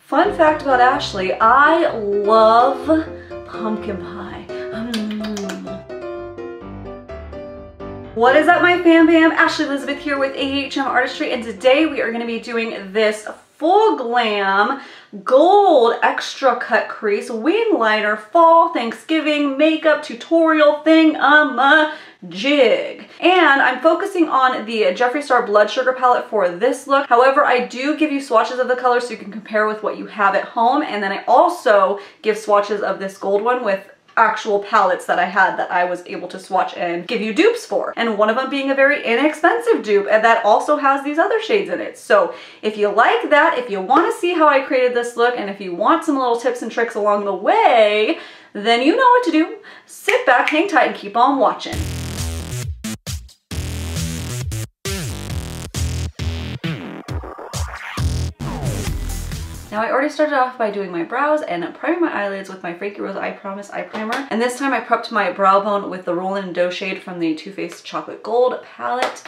Fun fact about Ashley, I love pumpkin pie. What is up, my fam bam? Ashley Elizabeth here with AHM Artistry, and today we are going to be doing this full glam gold extra cut crease wing liner fall Thanksgiving makeup tutorial thing jig. And I'm focusing on the Jeffree Star Blood Sugar palette for this look. However, I do give you swatches of the colors so you can compare with what you have at home, and then I also give swatches of this gold one with actual palettes that I had that I was able to swatch and give you dupes for. And one of them being a very inexpensive dupe, and that also has these other shades in it. So if you like that, if you want to see how I created this look, and if you want some little tips and tricks along the way, then you know what to do. Sit back, hang tight, and keep on watching. Now I already started off by doing my brows and priming my eyelids with my Frankie Rose I Promise eye primer. And this time I prepped my brow bone with the Roll-In Dough shade from the Too Faced Chocolate Gold palette.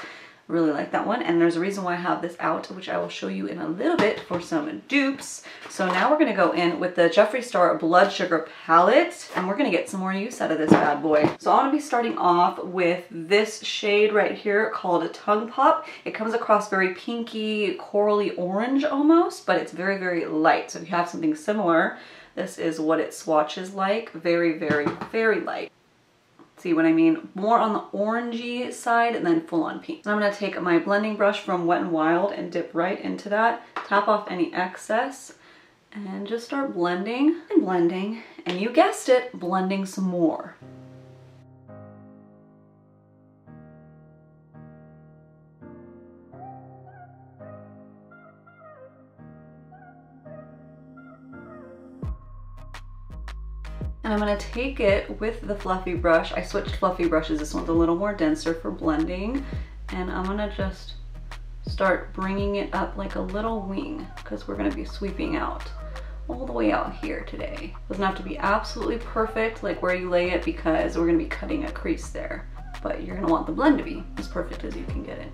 Really like that one, and there's a reason why I have this out, which I will show you in a little bit for some dupes. So now we're gonna go in with the Jeffree Star Blood Sugar palette, and we're gonna get some more use out of this bad boy. So I'm gonna be starting off with this shade right here called a Tongue Pop. It comes across very pinky, corally orange almost, but it's very, very light. So if you have something similar, this is what it swatches like. Very, very, very light. See what I mean? More on the orangey side and then full on pink. So I'm gonna take my blending brush from Wet n Wild and dip right into that, tap off any excess, and just start blending and blending. And you guessed it, blending some more. And I'm gonna take it with the fluffy brush. I switched fluffy brushes. This one's a little more denser for blending. And I'm gonna just start bringing it up like a little wing, because we're gonna be sweeping out all the way out here today. Doesn't have to be absolutely perfect like where you lay it, because we're gonna be cutting a crease there. But you're gonna want the blend to be as perfect as you can get it.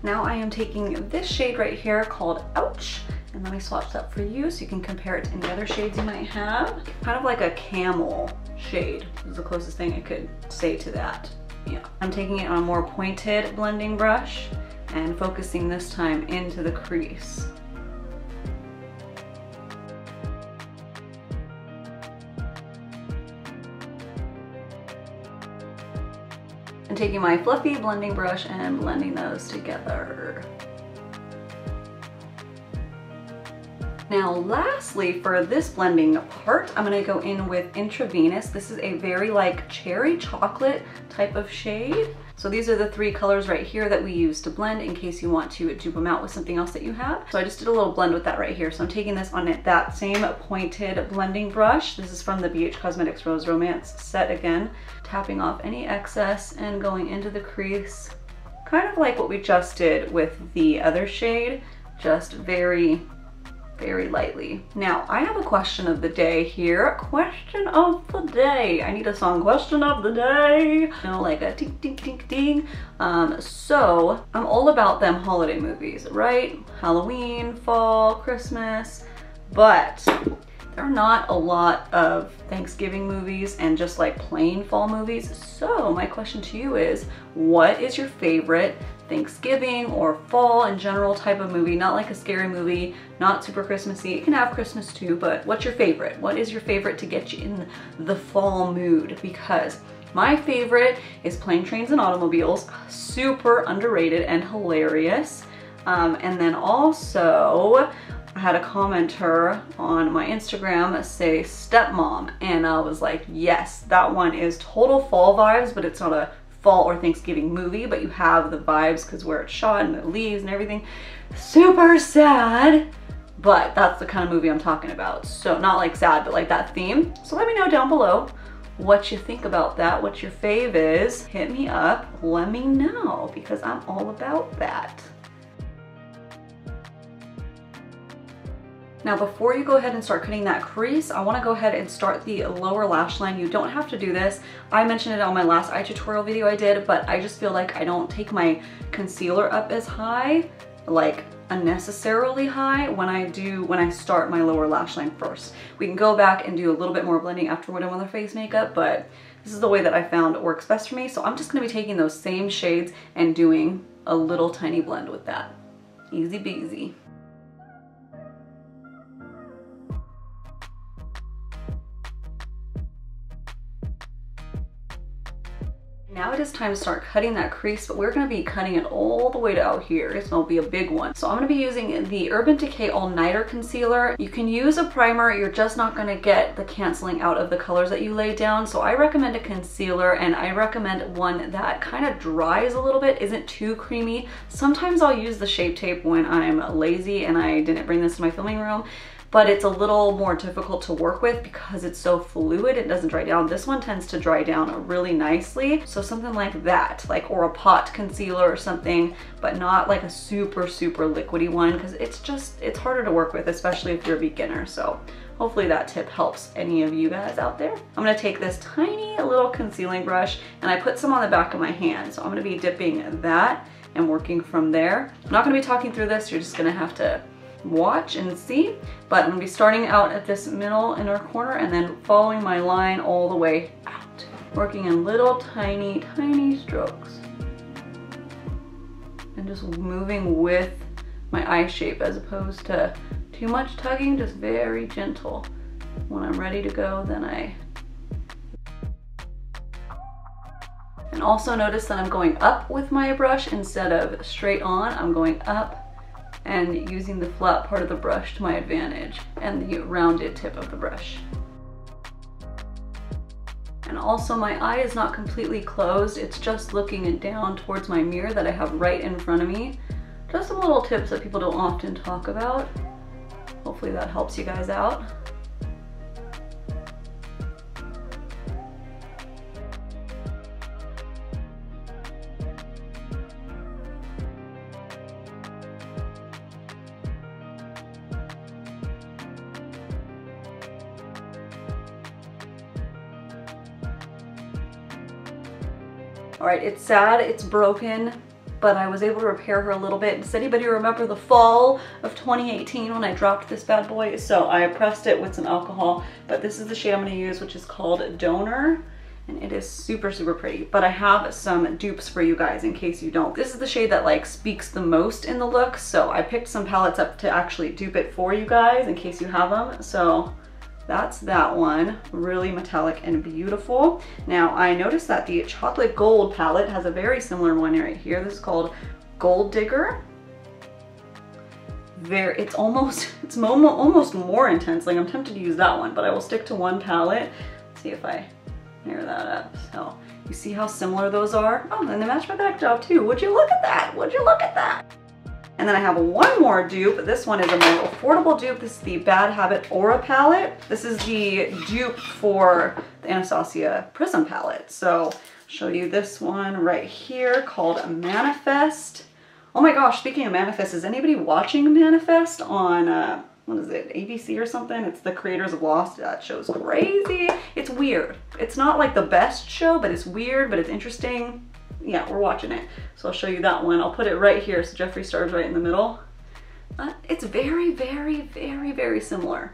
Now I am taking this shade right here called Ouch, and let me swatch that for you so you can compare it to any other shades you might have. Kind of like a camel shade is the closest thing I could say to that. Yeah. I'm taking it on a more pointed blending brush and focusing this time into the crease. And taking my fluffy blending brush and blending those together. Now lastly, for this blending part, I'm gonna go in with Intravenous. This is a very like cherry chocolate type of shade. So these are the three colors right here that we use to blend in case you want to dupe them out with something else that you have. So I just did a little blend with that right here. So I'm taking this on that same pointed blending brush. This is from the BH Cosmetics Rose Romance set again. Tapping off any excess and going into the crease. Kind of like what we just did with the other shade, just very lightly. Now, I have a question of the day here. Question of the day. I need a song, question of the day. You know, like a ding, ding, ding, ding. So, I'm all about them holiday movies, right? Halloween, fall, Christmas, but there are not a lot of Thanksgiving movies and just like plain fall movies. So my question to you is, what is your favorite Thanksgiving or fall in general type of movie? Not like a scary movie, not super Christmassy. It can have Christmas too, but what's your favorite? What is your favorite to get you in the fall mood? Because my favorite is Planes, Trains, and Automobiles. Super underrated and hilarious. And then also, I had a commenter on my Instagram say Stepmom, and I was like, yes, that one is total fall vibes, but it's not a fall or Thanksgiving movie, but you have the vibes because where it's shot and the leaves and everything. Super sad, but that's the kind of movie I'm talking about. So not like sad, but like that theme. So let me know down below what you think about that, what your fave is. Hit me up, let me know, because I'm all about that. Now before you go ahead and start cutting that crease, I want to go ahead and start the lower lash line. You don't have to do this. I mentioned it on my last eye tutorial video I did, but I just feel like I don't take my concealer up as high. Like unnecessarily high when I start my lower lash line first. We can go back and do a little bit more blending after we're done with our face makeup, but this is the way that I found works best for me. So I'm just gonna be taking those same shades and doing a little tiny blend with that. Easy peasy. Now it is time to start cutting that crease, but we're gonna be cutting it all the way to out here. It's gonna be a big one. So I'm gonna be using the Urban Decay All Nighter Concealer. You can use a primer, you're just not gonna get the canceling out of the colors that you lay down. So I recommend a concealer, and I recommend one that kind of dries a little bit, isn't too creamy. Sometimes I'll use the Shape Tape when I'm lazy and I didn't bring this to my filming room, but it's a little more difficult to work with because it's so fluid, it doesn't dry down. This one tends to dry down really nicely. So something like that, like, or a pot concealer or something, but not like a super liquidy one, because it's harder to work with, especially if you're a beginner. So hopefully that tip helps any of you guys out there. I'm gonna take this tiny little concealing brush and I put some on the back of my hand. So I'm gonna be dipping that and working from there. I'm not gonna be talking through this, you're just gonna have to watch and see, but I'm gonna be starting out at this middle inner corner and then following my line all the way out, working in little tiny strokes and just moving with my eye shape as opposed to too much tugging, just very gentle. When I'm ready to go, then and also notice that I'm going up with my brush instead of straight on. I'm going up and using the flat part of the brush to my advantage and the rounded tip of the brush. And also my eye is not completely closed, it's just looking down towards my mirror that I have right in front of me. Just some little tips that people don't often talk about. Hopefully that helps you guys out. All right, it's sad, it's broken, but I was able to repair her a little bit. Does anybody remember the fall of 2018 when I dropped this bad boy? So I pressed it with some alcohol, but this is the shade I'm gonna use, which is called Donor, and it is super pretty. But I have some dupes for you guys in case you don't. This is the shade that like speaks the most in the look, so I picked some palettes up to actually dupe it for you guys in case you have them. So that's that one, really metallic and beautiful. Now I noticed that the chocolate gold palette has a very similar one right here. This is called Gold Digger. It's almost more intense. Like I'm tempted to use that one, but I will stick to one palette. Let's see if I narrow that up. So you see how similar those are? Oh, and they match my backdrop too. Would you look at that? Would you look at that? And then I have one more dupe. This one is a more affordable dupe. This is the Bad Habit Aura palette. This is the dupe for the Anastasia Prism palette. So I'll show you this one right here called Manifest. Oh my gosh, speaking of Manifest, is anybody watching Manifest on, what is it, ABC or something? It's the creators of Lost. That show's crazy. It's weird. It's not like the best show, but it's weird, but it's interesting. Yeah, we're watching it. So I'll show you that one. I'll put it right here so Jeffree Star's right in the middle. It's very similar.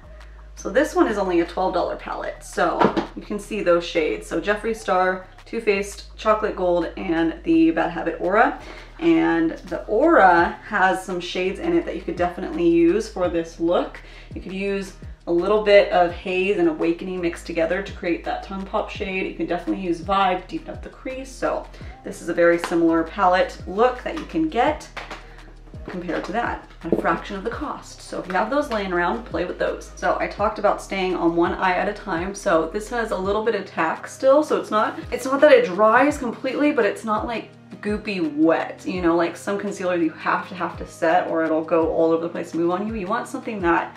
So this one is only a $12 palette. So you can see those shades. So Jeffree Star, Too Faced, Chocolate Gold, and the Bad Habit Aura. And the Aura has some shades in it that you could definitely use for this look. You could use a little bit of Haze and Awakening mixed together to create that tongue pop shade. You can definitely use Vibe to deepen up the crease. So this is a very similar palette look that you can get compared to that at a fraction of the cost. So if you have those laying around, play with those. So I talked about staying on one eye at a time. So this has a little bit of tack still. So it's not that it dries completely, but it's not like goopy wet, you know, like some concealer you have to set or it'll go all over the place, move on you. You want something that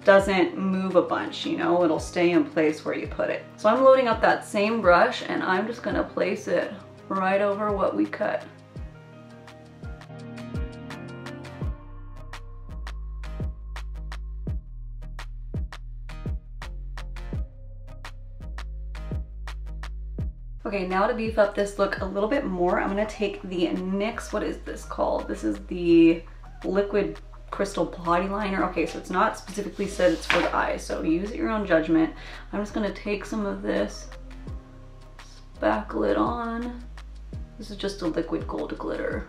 doesn't move a bunch, you know, it'll stay in place where you put it. So I'm loading up that same brush and I'm just gonna place it right over what we cut. Okay, now to beef up this look a little bit more, I'm gonna take the NYX, what is this called? This is the Liquid crystal body liner. Okay, so it's not specifically said it's for the eyes, so use your own judgment. I'm just gonna take some of this, spackle it on. This is just a liquid gold glitter.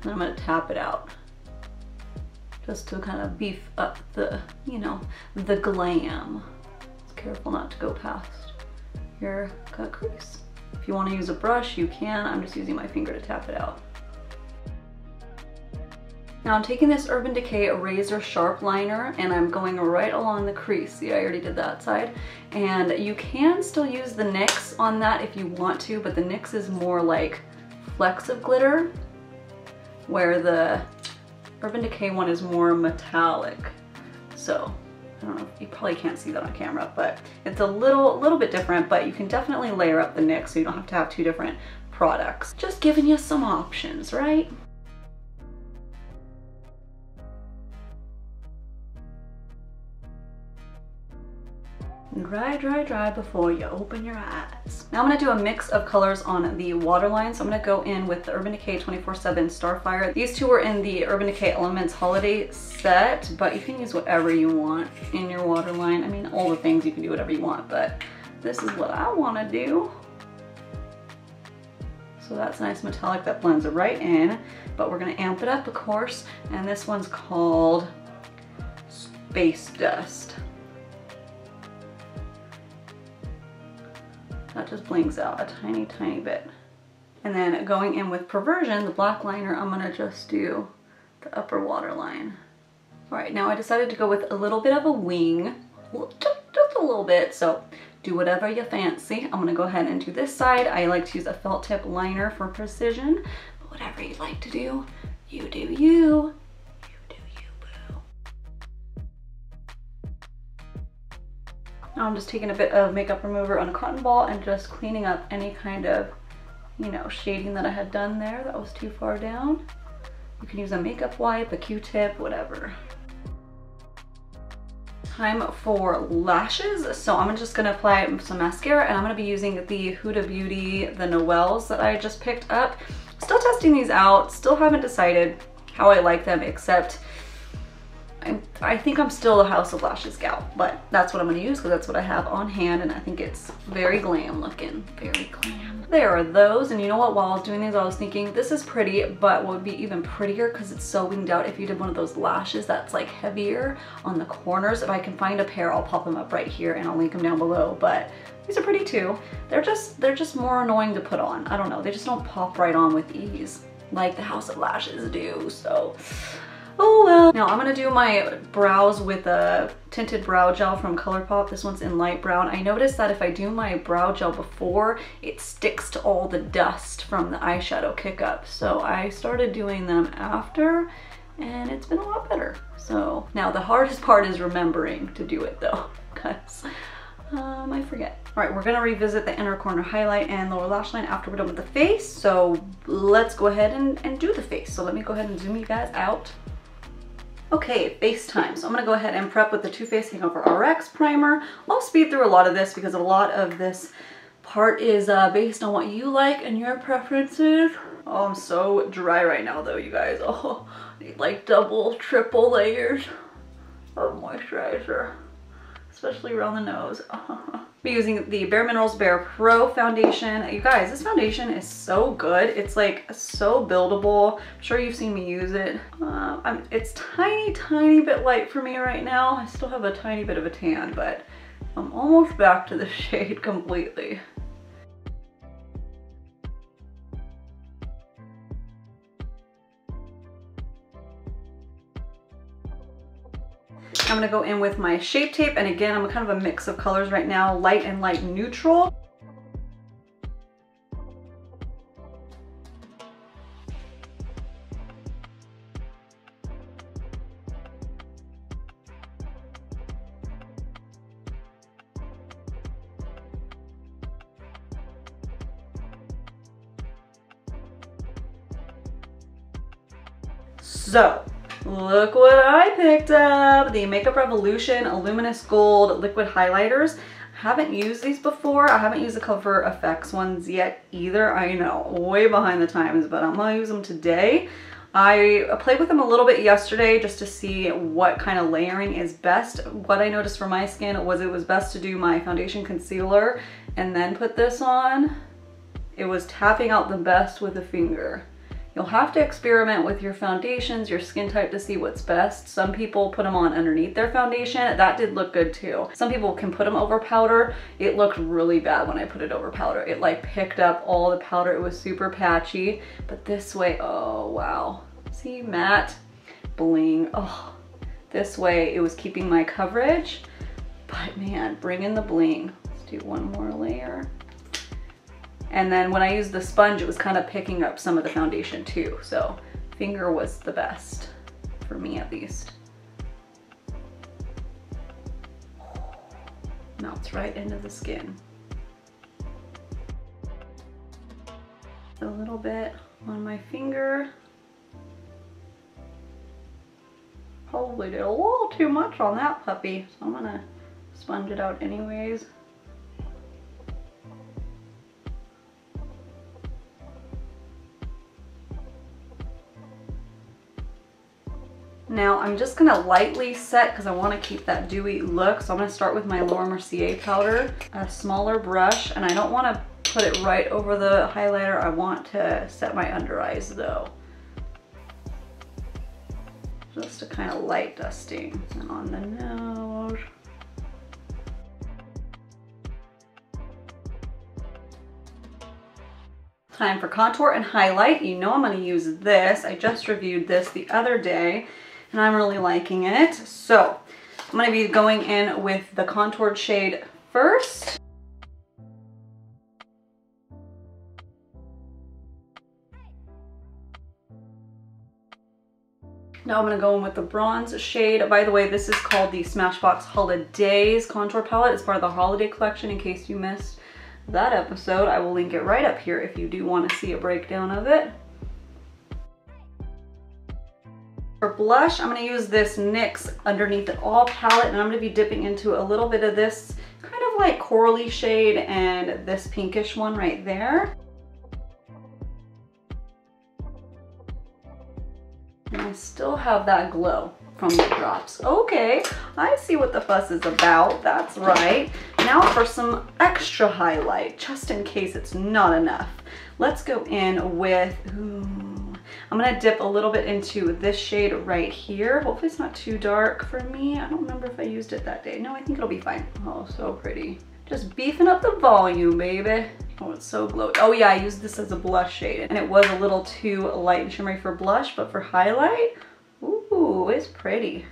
And I'm gonna tap it out just to kind of beef up the, you know, the glam. Just careful not to go past your cut crease. If you want to use a brush, you can. I'm just using my finger to tap it out. Now I'm taking this Urban Decay Razor Sharp Liner and I'm going right along the crease. See, I already did that side. And you can still use the NYX on that if you want to, but the NYX is more like flecks of glitter, where the Urban Decay one is more metallic. So I don't know, you probably can't see that on camera, but it's a little bit different, but you can definitely layer up the NYX so you don't have to have two different products. Just giving you some options, right? Dry, dry, dry before you open your eyes. Now I'm gonna do a mix of colors on the waterline. So I'm gonna go in with the Urban Decay 24/7 Starfire. These two are in the Urban Decay Elements Holiday set, but you can use whatever you want in your waterline. I mean, all the things you can do whatever you want, but this is what I wanna do. So that's nice metallic, that blends right in, but we're gonna amp it up, of course. And this one's called Space Dust. That just blinks out a tiny, tiny bit. And then going in with Perversion, the black liner, I'm gonna just do the upper waterline. All right, now I decided to go with a little bit of a wing, just a little bit, so do whatever you fancy. I'm gonna go ahead and do this side. I like to use a felt tip liner for precision, but whatever you'd like to do, you do you. Now I'm just taking a bit of makeup remover on a cotton ball and just cleaning up any kind of, you know, shading that I had done there that was too far down. You can use a makeup wipe, a Q-tip, whatever. Time for lashes. So I'm just gonna apply some mascara and I'm gonna be using the Huda Beauty, the Noels that I just picked up. Still testing these out, still haven't decided how I like them, except I think I'm still a House of Lashes gal, but that's what I'm gonna use because that's what I have on hand and I think it's very glam looking, very glam. There are those, and you know what, while I was doing these I was thinking this is pretty, but what would be even prettier because it's so winged out if you did one of those lashes that's like heavier on the corners. If I can find a pair, I'll pop them up right here and I'll link them down below, but these are pretty too. They're just more annoying to put on. I don't know, they just don't pop right on with ease like the House of Lashes do, so. Oh well. Now I'm gonna do my brows with a tinted brow gel from ColourPop. This one's in light brown. I noticed that if I do my brow gel before, it sticks to all the dust from the eyeshadow kick up. So I started doing them after and it's been a lot better. So now the hardest part is remembering to do it though, because I forget. All right, we're gonna revisit the inner corner highlight and lower lash line after we're done with the face. So let's go ahead and do the face. So let me go ahead and zoom you guys out. Okay, face time. So I'm gonna go ahead and prep with the Too Faced Hangover RX primer. I'll speed through a lot of this because a lot of this part is based on what you like and your preferences. Oh, I'm so dry right now though, you guys. Oh, I need like double, triple layers of moisturizer, especially around the nose. Be using the Bare Minerals Bare Pro foundation. You guys, this foundation is so good. It's like so buildable. I'm sure you've seen me use it. It's tiny bit light for me right now. I still have a tiny bit of a tan, but I'm almost back to the shade completely. I'm gonna go in with my Shape Tape, and again, I'm kind of a mix of colors right now, light and light neutral. So, look what I picked up. The Makeup Revolution Luminous Gold Liquid Highlighters. Haven't used these before. I haven't used the Cover FX ones yet either. I know, way behind the times, but I'm gonna use them today. I played with them a little bit yesterday just to see what kind of layering is best. What I noticed for my skin was it was best to do my foundation concealer and then put this on. It was tapping out the best with a finger. You'll have to experiment with your foundations, your skin type to see what's best. Some people put them on underneath their foundation. That did look good too. Some people can put them over powder. It looked really bad when I put it over powder. It like picked up all the powder. It was super patchy. But this way, oh wow. See, matte, bling. Oh, this way it was keeping my coverage. But man, bring in the bling. Let's do one more layer. And then when I used the sponge, it was kind of picking up some of the foundation too. So finger was the best, for me at least. Melts right into the skin. A little bit on my finger. Probably did a little too much on that puppy, so I'm gonna sponge it out anyways. Now I'm just gonna lightly set because I want to keep that dewy look. So I'm gonna start with my Laura Mercier powder, a smaller brush, and I don't want to put it right over the highlighter. I want to set my under eyes though. Just a kind of light dusting and on the nose. Time for contour and highlight. You know I'm going to use this. I just reviewed this the other day and I'm really liking it. So I'm going to be going in with the contoured shade first. Now I'm going to go in with the bronze shade. By the way, this is called the Smashbox Holidays contour palette. It's part of the holiday collection in case you missed that episode. I will link it right up here if you do want to see a breakdown of it. For blush, I'm going to use this NYX Underneath It All palette, and I'm going to be dipping into a little bit of this kind of like corally shade and this pinkish one right there. And I still have that glow from the drops. Okay, I see what the fuss is about. That's right. Now for some extra highlight, just in case it's not enough. Let's go in with, I'm gonna dip a little bit into this shade right here. Hopefully it's not too dark for me. I don't remember if I used it that day. No, I think it'll be fine. Oh, so pretty. Just beefing up the volume, baby. Oh, it's so glowy. Oh yeah, I used this as a blush shade and it was a little too light and shimmery for blush, but for highlight, ooh, it's pretty.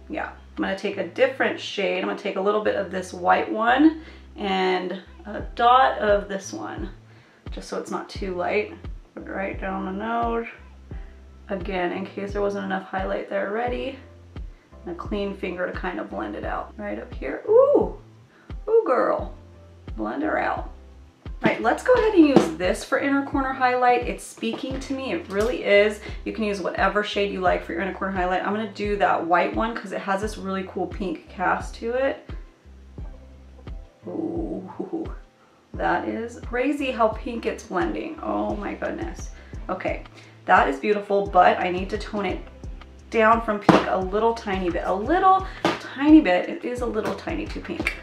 Yeah, I'm gonna take a different shade. I'm gonna take a little bit of this white one and a dot of this one, just so it's not too light. Put it right down the nose. Again, in case there wasn't enough highlight there already. And a clean finger to kind of blend it out. Right up here. Ooh, ooh girl, blend her out. Right, let's go ahead and use this for inner corner highlight. It's speaking to me, it really is. You can use whatever shade you like for your inner corner highlight. I'm gonna do that white one because it has this really cool pink cast to it. Ooh, that is crazy how pink it's blending. Oh my goodness. Okay, that is beautiful, but I need to tone it down from pink a little tiny bit. A little tiny bit. It is a little tiny too pink.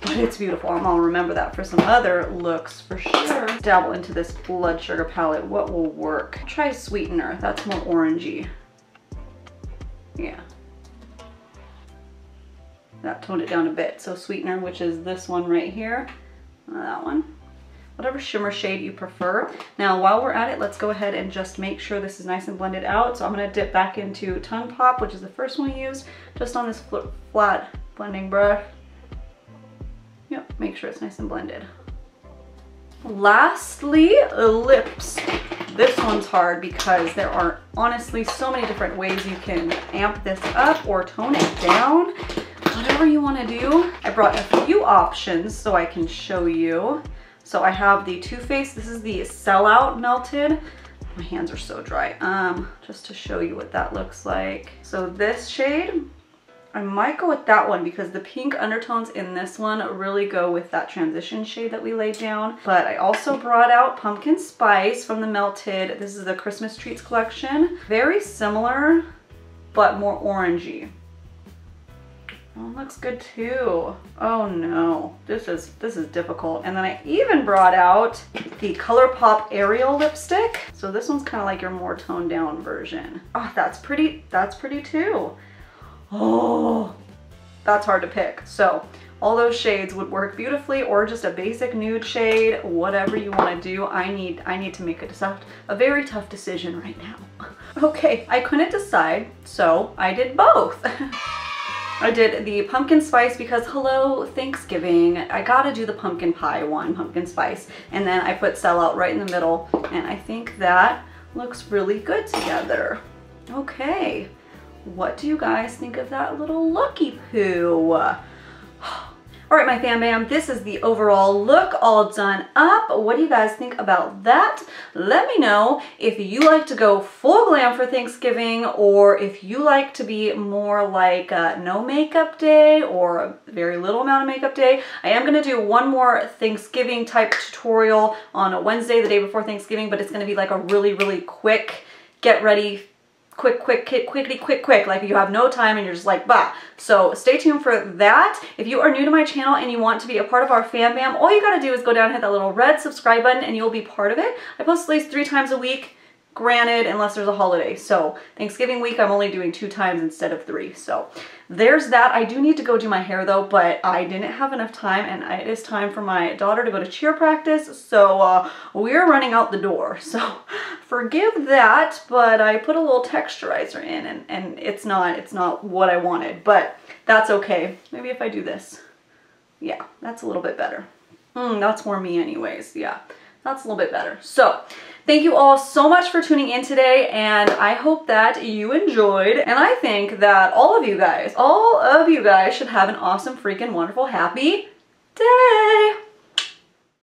But it's beautiful. I'm gonna remember that for some other looks for sure. Dabble into this blood sugar palette. What will work? Try Sweetener. That's more orangey. Yeah. That toned it down a bit. So Sweetener, which is this one right here. That one. Whatever shimmer shade you prefer. Now while we're at it, let's go ahead and just make sure this is nice and blended out. So I'm gonna dip back into Tongue Pop, which is the first one we used, just on this flat blending brush. Yep, make sure it's nice and blended. Lastly, lips. This one's hard because there are honestly so many different ways you can amp this up or tone it down. Whatever you want to do. I brought a few options so I can show you. So I have the Too Faced. This is the Sellout Melted. My hands are so dry. Just to show you what that looks like. So this shade, I might go with that one because the pink undertones in this one really go with that transition shade that we laid down. But I also brought out Pumpkin Spice from the Melted. This is the Christmas Treats collection. Very similar, but more orangey. Oh, it looks good too. Oh no, this is difficult. And then I even brought out the ColourPop Aerial lipstick. So this one's kind of like your more toned down version. Oh, that's pretty too. Oh, that's hard to pick. So all those shades would work beautifully, or just a basic nude shade, whatever you want to do. I need to make a very tough decision right now. Okay, I couldn't decide, so I did both. I did the pumpkin spice because hello, Thanksgiving. I gotta do the pumpkin pie one, pumpkin spice. And then I put Sellout right in the middle. And I think that looks really good together. Okay, what do you guys think of that little looky poo? All right, my fam bam, this is the overall look all done up. What do you guys think about that? Let me know if you like to go full glam for Thanksgiving, or if you like to be more like a no makeup day or a very little amount of makeup day. I am gonna do one more Thanksgiving type tutorial on a Wednesday, the day before Thanksgiving, but it's gonna be like a really, really quick, get ready, quick, like you have no time and you're just like, bah. So stay tuned for that. If you are new to my channel and you want to be a part of our fam bam, all you gotta do is go down and hit that little red subscribe button and you'll be part of it. I post at least 3 times a week, granted, unless there's a holiday. So Thanksgiving week, I'm only doing 2 times instead of 3. So there's that. I do need to go do my hair though, but I didn't have enough time, and it is time for my daughter to go to cheer practice. So we're running out the door. So forgive that, but I put a little texturizer in and it's not what I wanted, but that's okay. Maybe if I do this. Yeah, that's a little bit better. That's more me anyways. Yeah, that's a little bit better. So thank you all so much for tuning in today, and I hope that you enjoyed. And I think that all of you guys should have an awesome, freaking wonderful, happy day.